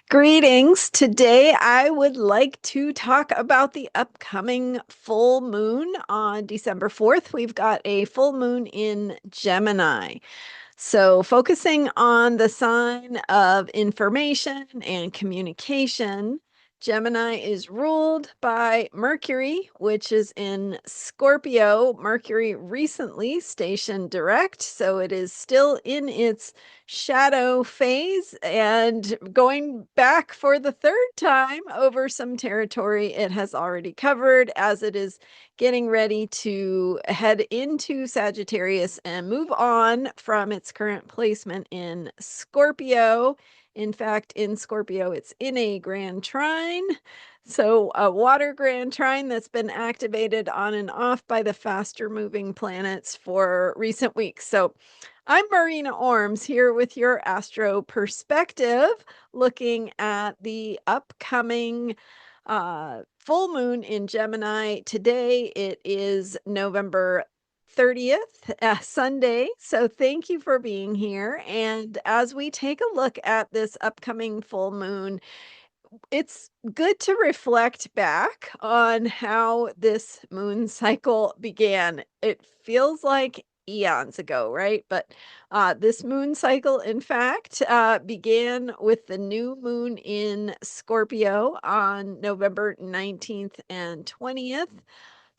Greetings. Today I would like to talk about the upcoming full moon on December 4th. We've got a full moon in Gemini. So, focusing on the sign of information and communication, Gemini is ruled by Mercury, which is in Scorpio. Mercury recently stationed direct, so it is still in its shadow phase and going back for the third time over some territory it has already covered as it is getting ready to head into Sagittarius and move on from its current placement in Scorpio. In fact, in Scorpio, it's in a grand trine. So, a water grand trine that's been activated on and off by the faster moving planets for recent weeks. So, I'm Marina Orms here with your Astro perspective, looking at the upcoming full moon in Gemini. Today it is November 30th, Sunday. So thank you for being here. And as we take a look at this upcoming full moon, it's good to reflect back on how this moon cycle began. It feels like eons ago, right? But this moon cycle, in fact, began with the new moon in Scorpio on November 19th and 20th.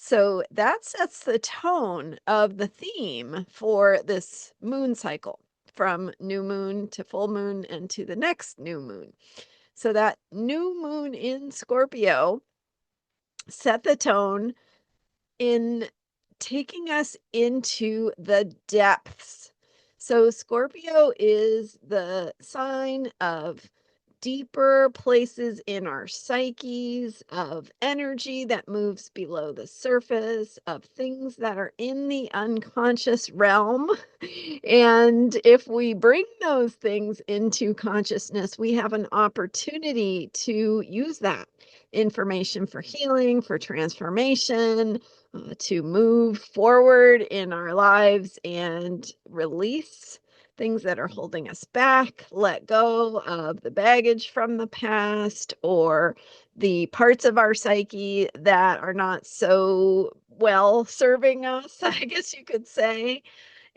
So that sets the tone of the theme for this moon cycle from new moon to full moon and to the next new moon. So that new moon in Scorpio set the tone in taking us into the depths. So Scorpio is the sign of deeper places in our psyches, of energy that moves below the surface, of things that are in the unconscious realm. And if we bring those things into consciousness, we have an opportunity to use that information for healing, for transformation, to move forward in our lives and release things that are holding us back, let go of the baggage from the past or the parts of our psyche that are not so well serving us, I guess you could say.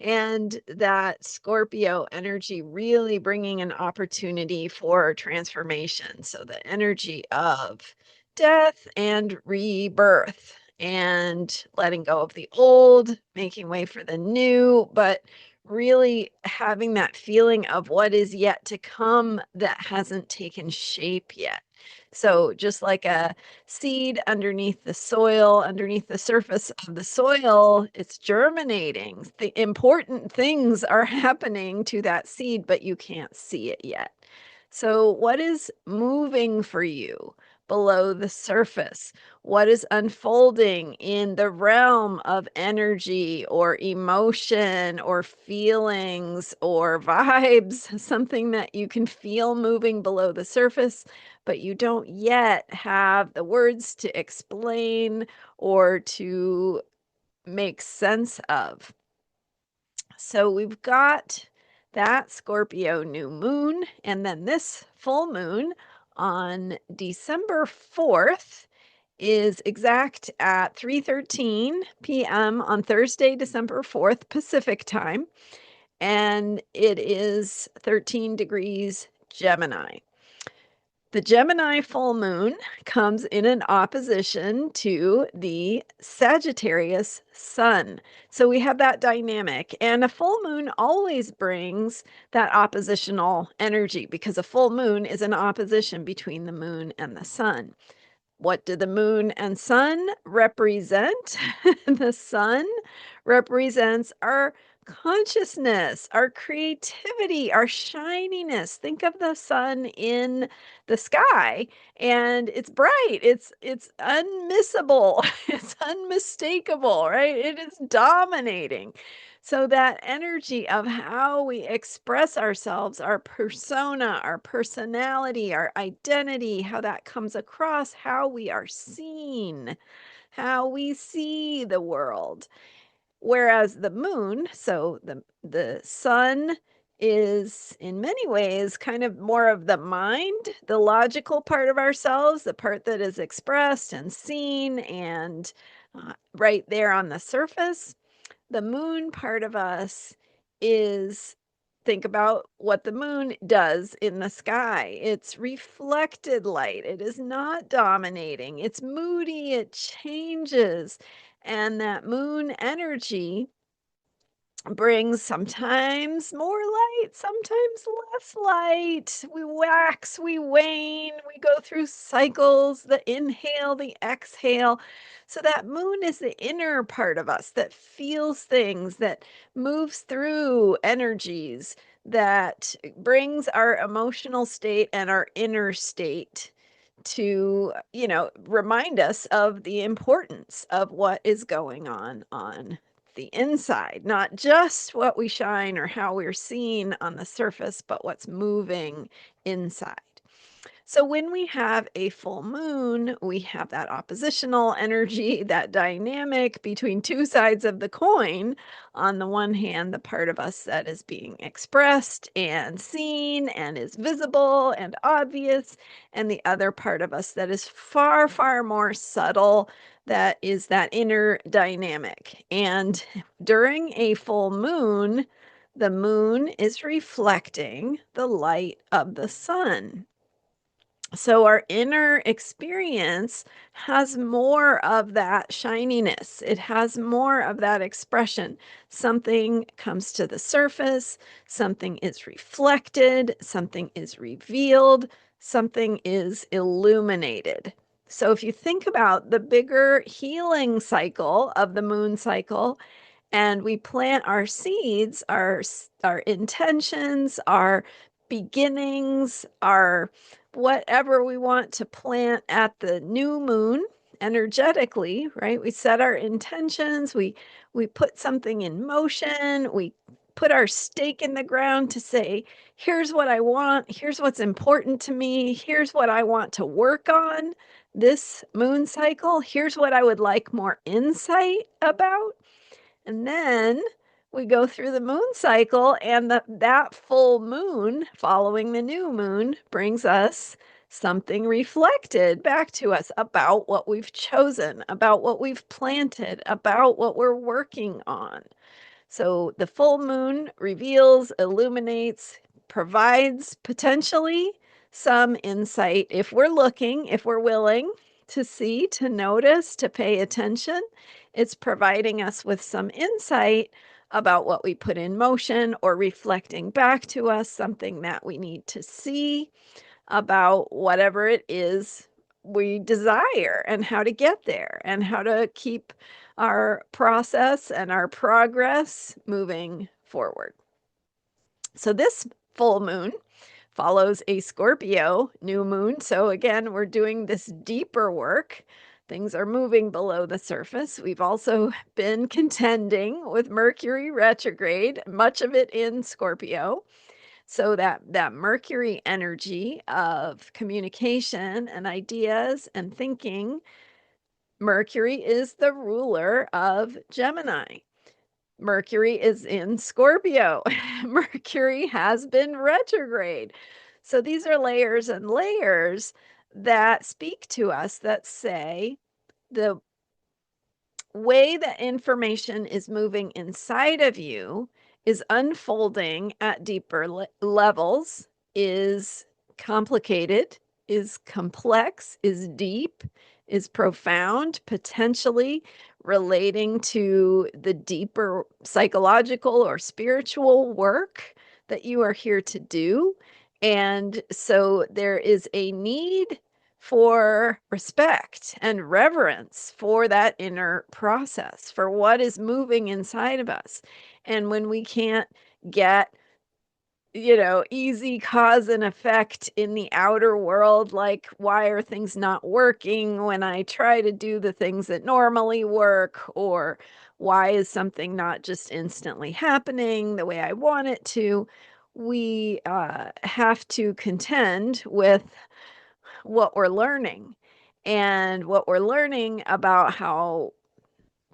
And that Scorpio energy really bringing an opportunity for transformation. So the energy of death and rebirth and letting go of the old, making way for the new, but really having that feeling of what is yet to come that hasn't taken shape yet. So just like a seed underneath the soil, underneath the surface of the soil, it's germinating. The important things are happening to that seed, but you can't see it yet. So, what is moving for you below the surface? What is unfolding in the realm of energy or emotion or feelings or vibes? Something that you can feel moving below the surface, but you don't yet have the words to explain or to make sense of. So we've got that Scorpio new moon, and then this full moon on December 4th is exact at 3:13 p.m. on Thursday, December 4th, Pacific time, and it is 13 degrees Gemini. The Gemini full moon comes in an opposition to the Sagittarius sun. So we have that dynamic. And a full moon always brings that oppositional energy because a full moon is an opposition between the moon and the sun. What do the moon and sun represent? The sun represents our consciousness, our creativity, our shininess. Think of the sun in the sky and it's bright. It's unmissable. It's unmistakable, right? It is dominating. So that energy of how we express ourselves, our persona, our personality, our identity, how that comes across, how we are seen, how we see the world. Whereas the moon, so the sun is in many ways kind of more of the mind, the logical part of ourselves, the part that is expressed and seen and right there on the surface. The moon part of us is, think about what the moon does in the sky. It's reflected light. It is not dominating. It's moody. It changes. And that moon energy brings sometimes more light, sometimes less light. We wax, we wane, we go through cycles, the inhale, the exhale. So that moon is the inner part of us that feels things, that moves through energies, that brings our emotional state and our inner state to, remind us of the importance of what is going on the inside, not just what we shine or how we're seen on the surface, but what's moving inside. So when we have a full moon, we have that oppositional energy, that dynamic between two sides of the coin. On the one hand, the part of us that is being expressed and seen and is visible and obvious, and the other part of us that is far, far more subtle, that is that inner dynamic. And during a full moon, the moon is reflecting the light of the sun. So our inner experience has more of that shininess. It has more of that expression. Something comes to the surface, something is reflected, something is revealed, something is illuminated. So if you think about the bigger healing cycle of the moon cycle, and we plant our seeds, our intentions, our beginnings, our whatever we want to plant at the new moon energetically, right? We set our intentions, we put something in motion, we put our stake in the ground to say, here's what I want, here's what's important to me, here's what I want to work on this moon cycle, here's what I would like more insight about. And then we go through the moon cycle, and that full moon following the new moon brings us something reflected back to us about what we've chosen, about what we've planted, about what we're working on. So the full moon reveals, illuminates, provides potentially some insight if we're looking, if we're willing to see, to notice, to pay attention. It's providing us with some insight about what we put in motion or reflecting back to us something that we need to see about whatever it is we desire and how to get there and how to keep our process and our progress moving forward. So this full moon follows a Scorpio new moon. So again, we're doing this deeper work. Things are moving below the surface. We've also been contending with Mercury retrograde, much of it in Scorpio. So that Mercury energy of communication and ideas and thinking, Mercury is the ruler of Gemini. Mercury is in Scorpio. Mercury has been retrograde. So these are layers and layers that speak to us that say the way that information is moving inside of you is unfolding at deeper levels, is complicated, is complex, is deep, is profound, potentially relating to the deeper psychological or spiritual work that you are here to do. And so there is a need for respect and reverence for that inner process, for what is moving inside of us. And when we can't get, easy cause and effect in the outer world, like why are things not working when I try to do the things that normally work, or why is something not just instantly happening the way I want it to, we have to contend with what we're learning and what we're learning about how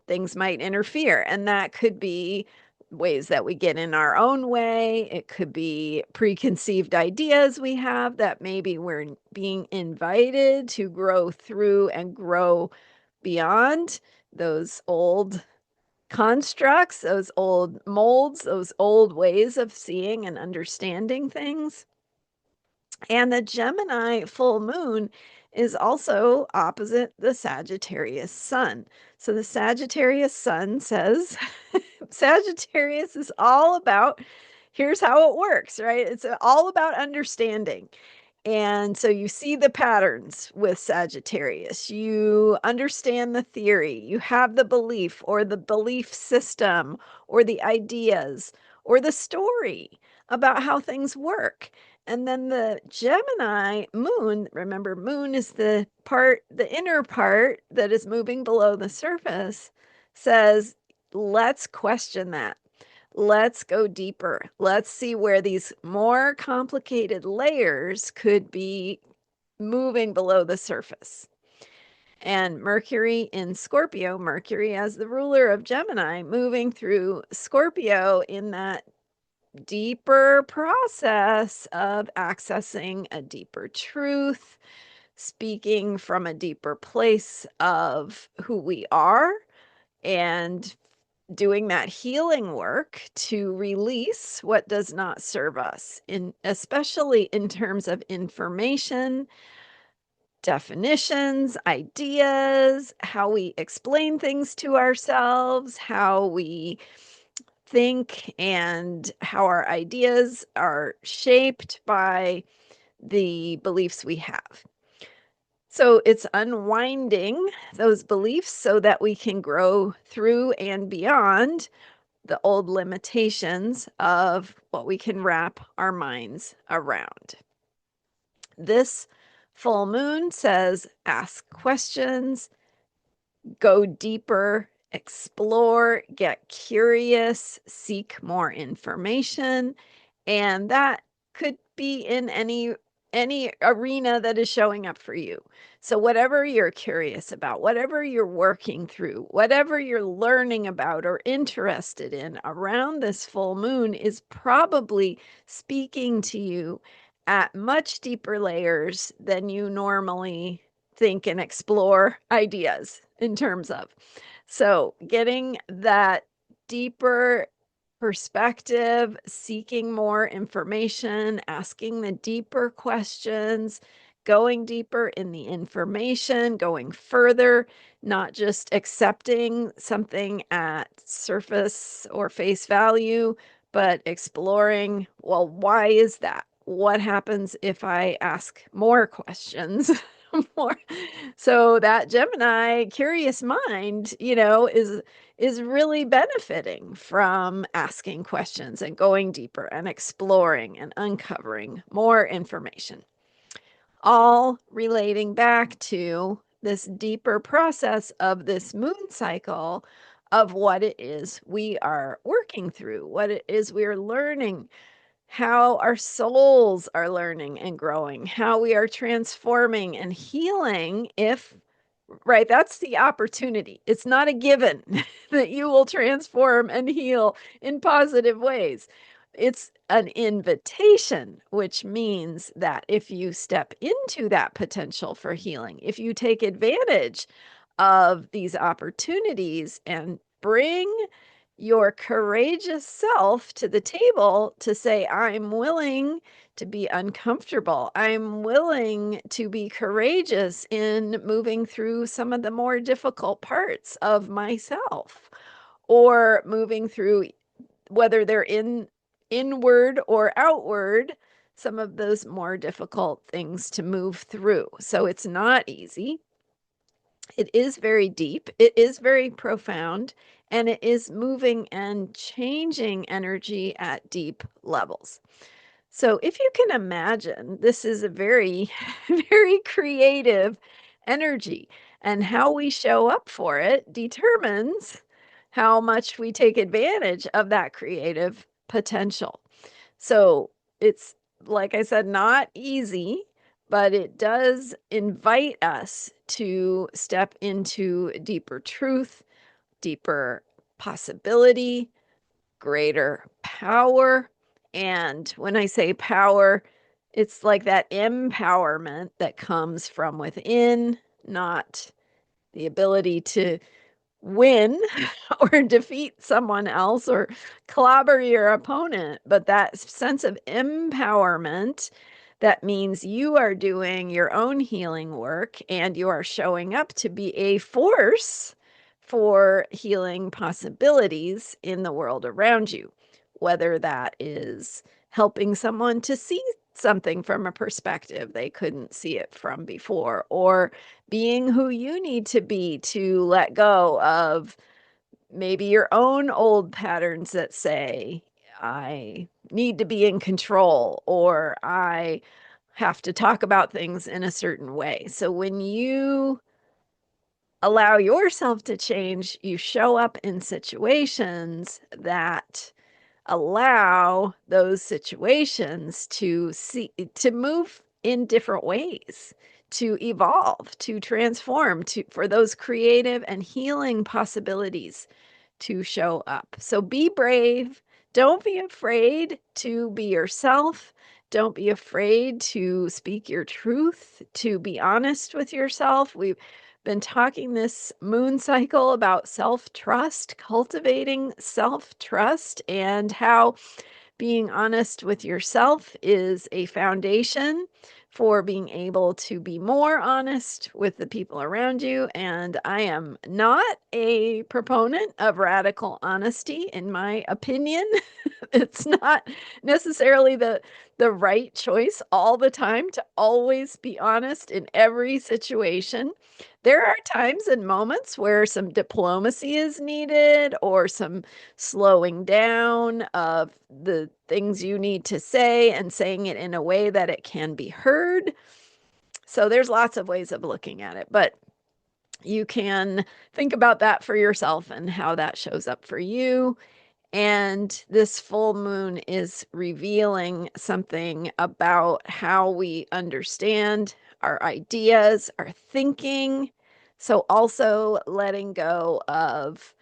things might interfere. And that could be ways that we get in our own way. It could be preconceived ideas we have that maybe we're being invited to grow through and grow beyond those old constructs, those old molds, those old ways of seeing and understanding things. And the Gemini full moon is also opposite the Sagittarius sun. So the Sagittarius sun says, Sagittarius is all about, here's how it works, right? It's all about understanding. And so you see the patterns with Sagittarius. You understand the theory. You have the belief or the belief system or the ideas or the story about how things work. And then the Gemini moon, remember, moon is the part, the inner part that is moving below the surface, says, let's question that. Let's go deeper. Let's see where these more complicated layers could be moving below the surface. And Mercury in Scorpio, Mercury as the ruler of Gemini, moving through Scorpio in that deeper process of accessing a deeper truth, speaking from a deeper place of who we are, and doing that healing work to release what does not serve us, in especially in terms of information, definitions, ideas, how we explain things to ourselves, how we think, and how our ideas are shaped by the beliefs we have. So it's unwinding those beliefs so that we can grow through and beyond the old limitations of what we can wrap our minds around. This full moon says ask questions, go deeper, explore, get curious, seek more information, and that could be in any arena that is showing up for you. So whatever you're curious about, whatever you're working through, whatever you're learning about or interested in around this full moon is probably speaking to you at much deeper layers than you normally think and explore ideas in terms of. So getting that deeper perspective, seeking more information, asking the deeper questions, going deeper in the information, going further, not just accepting something at surface or face value, but exploring, well, why is that? What happens if I ask more questions? More. So that Gemini curious mind, is really benefiting from asking questions and going deeper and exploring and uncovering more information, all relating back to this deeper process of this moon cycle of what it is we are working through, what it is we are learning, how our souls are learning and growing, how we are transforming and healing. If Right, that's the opportunity. It's not a given that you will transform and heal in positive ways. It's an invitation, which means that if you step into that potential for healing, if you take advantage of these opportunities and bring your courageous self to the table to say, I'm willing to be uncomfortable. I'm willing to be courageous in moving through some of the more difficult parts of myself, or moving through, whether they're inward or outward, some of those more difficult things to move through. So it's not easy. It is very deep, it is very profound, and it is moving and changing energy at deep levels. So if you can imagine, this is a very, very creative energy, and how we show up for it determines how much we take advantage of that creative potential. So it's, like I said, not easy, but it does invite us to step into deeper truth, deeper possibility, greater power. And when I say power, it's like that empowerment that comes from within, not the ability to win or defeat someone else or clobber your opponent, but that sense of empowerment that means you are doing your own healing work and you are showing up to be a force for healing possibilities in the world around you, whether that is helping someone to see something from a perspective they couldn't see it from before, or being who you need to be to let go of maybe your own old patterns that say, I need to be in control, or I have to talk about things in a certain way. So when you allow yourself to change, you show up in situations that allow those situations to move in different ways, to evolve, to transform, to for those creative and healing possibilities to show up. So be brave. Don't be afraid to be yourself. Don't be afraid to speak your truth, to be honest with yourself. We've been talking this moon cycle about self trust, cultivating self trust, and how being honest with yourself is a foundation for being able to be more honest with the people around you. And I am not a proponent of radical honesty, in my opinion. It's not necessarily the right choice all the time to always be honest in every situation. There are times and moments where some diplomacy is needed or some slowing down of the things you need to say and saying it in a way that it can be heard. So there's lots of ways of looking at it, but you can think about that for yourself and how that shows up for you. And this full moon is revealing something about how we understand our ideas, our thinking. So also letting go of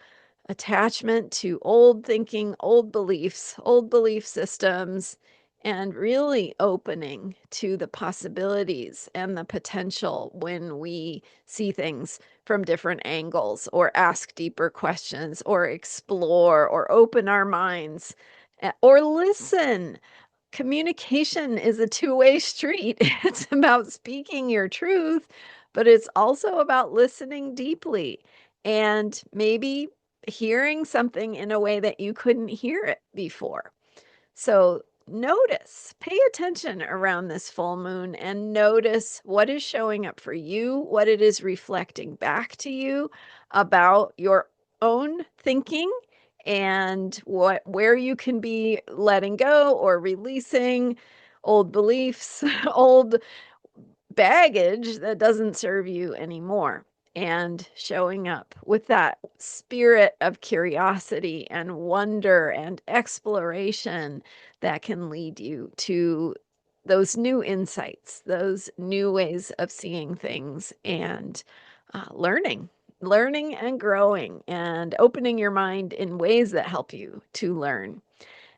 attachment to old thinking, old beliefs, old belief systems, and really opening to the possibilities and the potential when we see things from different angles, or ask deeper questions, or explore, or open our minds, or listen. Communication is a two-way street. It's about speaking your truth, but it's also about listening deeply and maybe hearing something in a way that you couldn't hear it before. So notice, pay attention around this full moon and notice what is showing up for you, what it is reflecting back to you about your own thinking, and where you can be letting go or releasing old beliefs, old baggage that doesn't serve you anymore, and showing up with that spirit of curiosity and wonder and exploration that can lead you to those new insights, those new ways of seeing things, and learning and growing and opening your mind in ways that help you to learn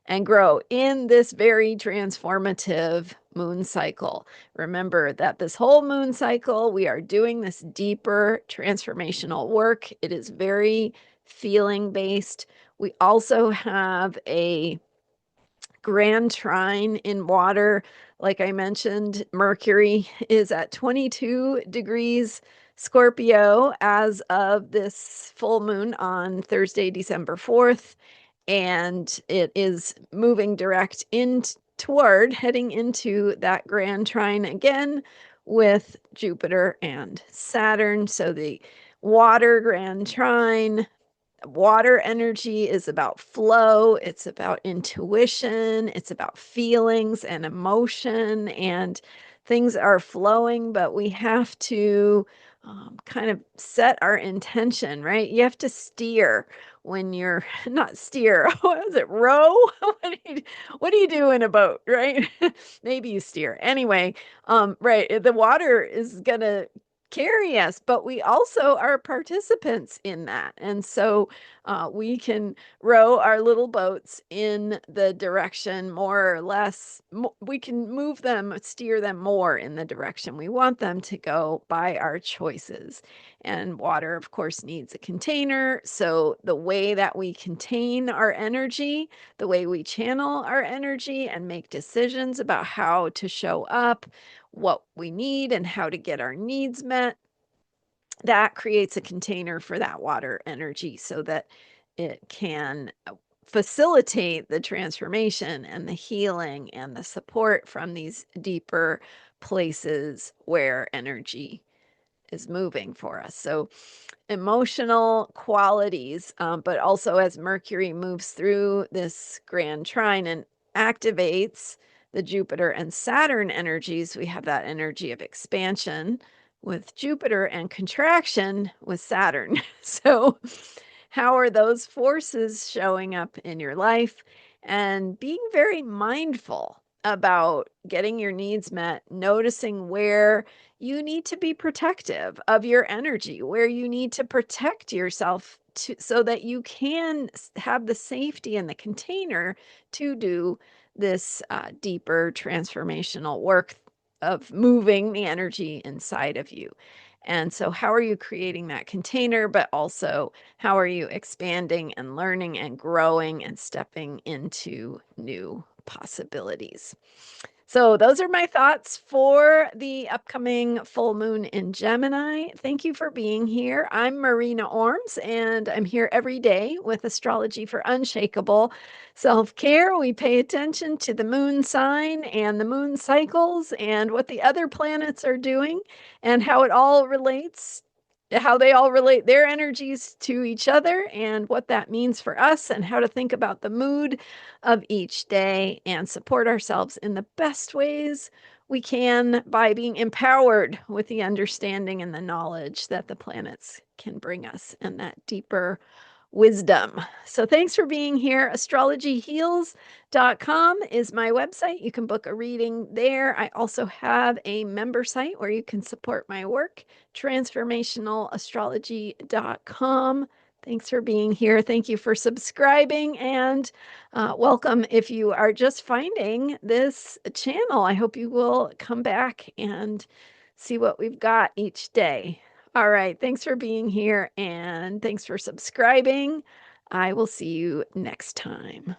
and grow in this very transformative moon cycle. Remember that this whole moon cycle, we are doing this deeper transformational work. It is very feeling based. We also have a grand trine in water. Like I mentioned, Mercury is at 22 degrees Scorpio as of this full moon on Thursday, December 4th. And it is moving direct in toward heading into that grand trine again with Jupiter and Saturn. So the water grand trine, water energy is about flow, it's about intuition, it's about feelings and emotion, and things are flowing, but we have to kind of set our intention, right? You have to steer when you're not steer. What is it? Row? What do you do in a boat, right? Maybe you steer. Anyway, right. The water is gonna carry us, but we also are participants in that. And so We can row our little boats in the direction more or less. We can move them, steer them more in the direction we want them to go by our choices. And water, of course, needs a container. So the way that we contain our energy, the way we channel our energy and make decisions about how to show up, what we need, and how to get our needs met, that creates a container for that water energy so that it can facilitate the transformation and the healing and the support from these deeper places where energy is moving for us. So emotional qualities, but also as Mercury moves through this grand trine and activates the Jupiter and Saturn energies, we have that energy of expansion with Jupiter and contraction with Saturn. So, how are those forces showing up in your life? And being very mindful about getting your needs met, noticing where you need to be protective of your energy, where you need to protect yourself so that you can have the safety and the container to do this deeper transformational work of moving the energy inside of you. And so, how are you creating that container, but also how are you expanding and learning and growing and stepping into new possibilities? So, those are my thoughts for the upcoming full moon in Gemini. Thank you for being here. I'm Marina Orms, and I'm here every day with Astrology for Unshakable Self Care. We pay attention to the moon sign and the moon cycles and what the other planets are doing and how it all relates. How they all relate their energies to each other, and what that means for us, and how to think about the mood of each day and support ourselves in the best ways we can by being empowered with the understanding and the knowledge that the planets can bring us and that deeper wisdom. So thanks for being here. Astrologyheals.com is my website. You can book a reading there. I also have a member site where you can support my work, transformationalastrology.com. Thanks for being here. Thank you for subscribing, and welcome if you are just finding this channel. I hope you will come back and see what we've got each day. All right. Thanks for being here, and thanks for subscribing. I will see you next time.